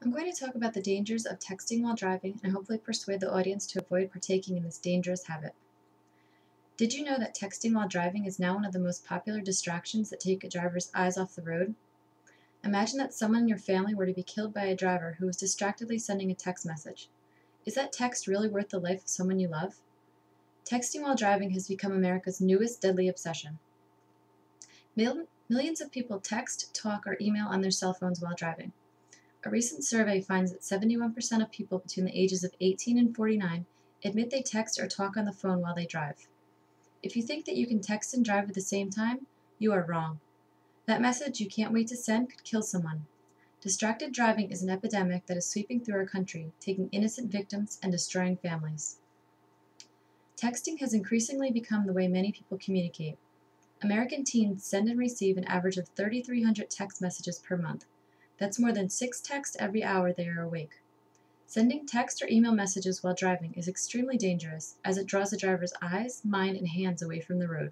I'm going to talk about the dangers of texting while driving and hopefully persuade the audience to avoid partaking in this dangerous habit. Did you know that texting while driving is now one of the most popular distractions that take a driver's eyes off the road? Imagine that someone in your family were to be killed by a driver who was distractedly sending a text message. Is that text really worth the life of someone you love? Texting while driving has become America's newest deadly obsession. Millions of people text, talk, or email on their cell phones while driving. A recent survey finds that 71% of people between the ages of 18 and 49 admit they text or talk on the phone while they drive. If you think that you can text and drive at the same time, you are wrong. That message you can't wait to send could kill someone. Distracted driving is an epidemic that is sweeping through our country, taking innocent victims and destroying families. Texting has increasingly become the way many people communicate. American teens send and receive an average of 3,300 text messages per month. That's more than 6 texts every hour they are awake. Sending text or email messages while driving is extremely dangerous as it draws the driver's eyes, mind, and hands away from the road.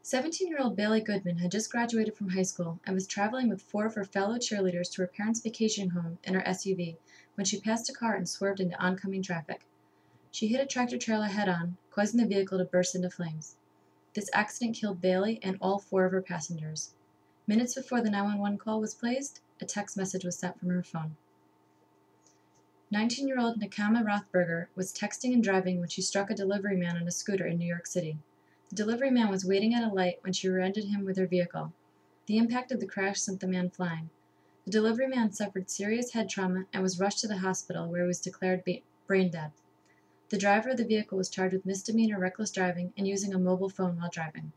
17-year-old Bailey Goodman had just graduated from high school and was traveling with 4 of her fellow cheerleaders to her parents' vacation home in her SUV when she passed a car and swerved into oncoming traffic. She hit a tractor-trailer head-on, causing the vehicle to burst into flames. This accident killed Bailey and all 4 of her passengers. Minutes before the 911 call was placed, a text message was sent from her phone. 19-year-old Nakama Rothberger was texting and driving when she struck a delivery man on a scooter in New York City. The delivery man was waiting at a light when she rear-ended him with her vehicle. The impact of the crash sent the man flying. The delivery man suffered serious head trauma and was rushed to the hospital where he was declared brain dead. The driver of the vehicle was charged with misdemeanor reckless driving and using a mobile phone while driving.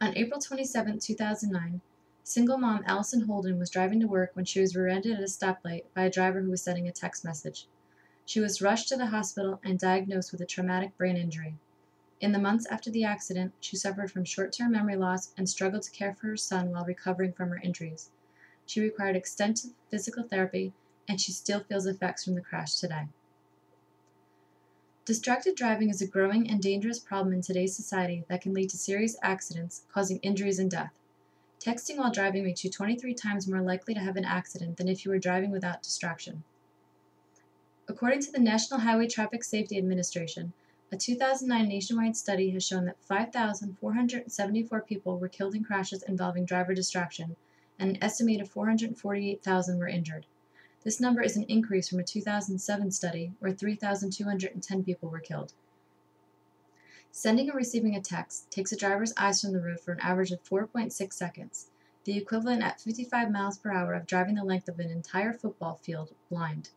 On April 27, 2009, single mom Allison Holden was driving to work when she was rear-ended at a stoplight by a driver who was sending a text message. She was rushed to the hospital and diagnosed with a traumatic brain injury. In the months after the accident, she suffered from short-term memory loss and struggled to care for her son while recovering from her injuries. She required extensive physical therapy, and she still feels effects from the crash today. Distracted driving is a growing and dangerous problem in today's society that can lead to serious accidents, causing injuries and death. Texting while driving makes you 23 times more likely to have an accident than if you were driving without distraction. According to the National Highway Traffic Safety Administration, a 2009 nationwide study has shown that 5,474 people were killed in crashes involving driver distraction, and an estimated 448,000 were injured. This number is an increase from a 2007 study where 3,210 people were killed. Sending or receiving a text takes a driver's eyes from the road for an average of 4.6 seconds, the equivalent at 55 miles per hour of driving the length of an entire football field blind.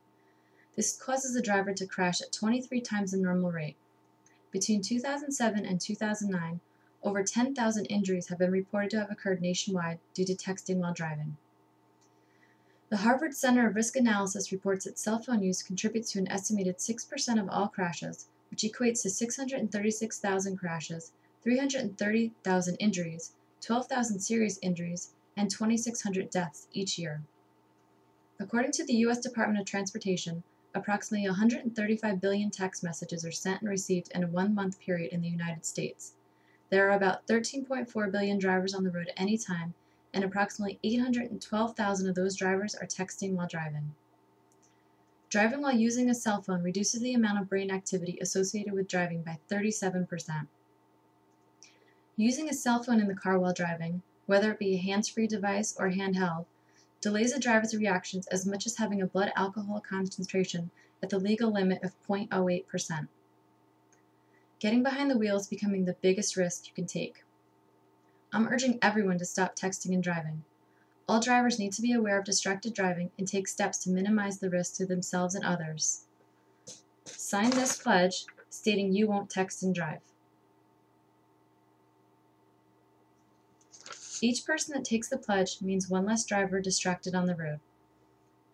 This causes the driver to crash at 23 times the normal rate. Between 2007 and 2009, over 10,000 injuries have been reported to have occurred nationwide due to texting while driving. The Harvard Center of Risk Analysis reports that cell phone use contributes to an estimated 6% of all crashes, which equates to 636,000 crashes, 330,000 injuries, 12,000 serious injuries, and 2,600 deaths each year. According to the U.S. Department of Transportation, approximately 135 billion text messages are sent and received in a one-month period in the United States. There are about 13.4 billion drivers on the road at any time, and approximately 812,000 of those drivers are texting while driving. Driving while using a cell phone reduces the amount of brain activity associated with driving by 37%. Using a cell phone in the car while driving, whether it be a hands-free device or handheld, delays a driver's reactions as much as having a blood alcohol concentration at the legal limit of 0.08%. Getting behind the wheel is becoming the biggest risk you can take. I'm urging everyone to stop texting and driving. All drivers need to be aware of distracted driving and take steps to minimize the risk to themselves and others. Sign this pledge stating you won't text and drive. Each person that takes the pledge means one less driver distracted on the road.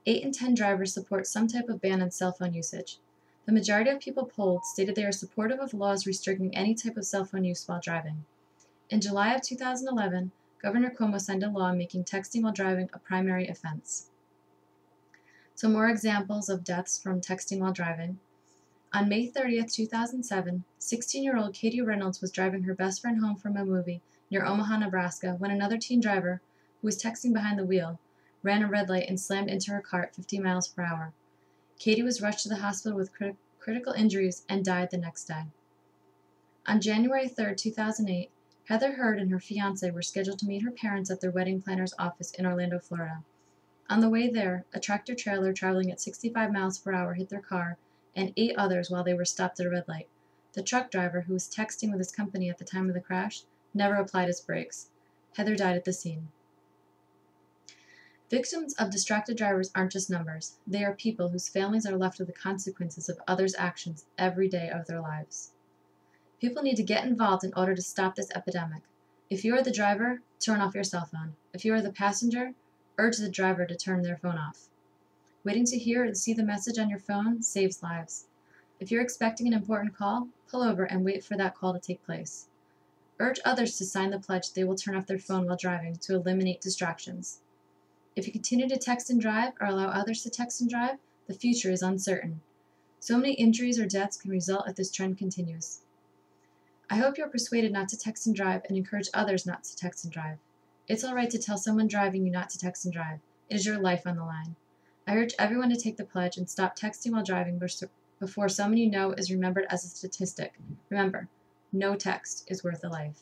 8 in 10 drivers support some type of ban on cell phone usage. The majority of people polled stated they are supportive of laws restricting any type of cell phone use while driving. In July of 2011, Governor Cuomo signed a law making texting while driving a primary offense. Some more examples of deaths from texting while driving. On May 30, 2007, 16-year-old Katie Reynolds was driving her best friend home from a movie near Omaha, Nebraska, when another teen driver, who was texting behind the wheel, ran a red light, and slammed into her car at 50 miles per hour. Katie was rushed to the hospital with critical injuries and died the next day. On January 3, 2008, Heather Hurd and her fiancé were scheduled to meet her parents at their wedding planner's office in Orlando, Florida. On the way there, a tractor-trailer traveling at 65 miles per hour hit their car and 8 others while they were stopped at a red light. The truck driver, who was texting with his company at the time of the crash, never applied his brakes. Heather died at the scene. Victims of distracted drivers aren't just numbers. They are people whose families are left with the consequences of others' actions every day of their lives. People need to get involved in order to stop this epidemic. If you are the driver, turn off your cell phone. If you are the passenger, urge the driver to turn their phone off. Waiting to hear or see the message on your phone saves lives. If you're expecting an important call, pull over and wait for that call to take place. Urge others to sign the pledge they will turn off their phone while driving to eliminate distractions. If you continue to text and drive or allow others to text and drive, the future is uncertain. So many injuries or deaths can result if this trend continues. I hope you're persuaded not to text and drive and encourage others not to text and drive. It's all right to tell someone driving you not to text and drive. It is your life on the line. I urge everyone to take the pledge and stop texting while driving before someone you know is remembered as a statistic. Remember, no text is worth a life.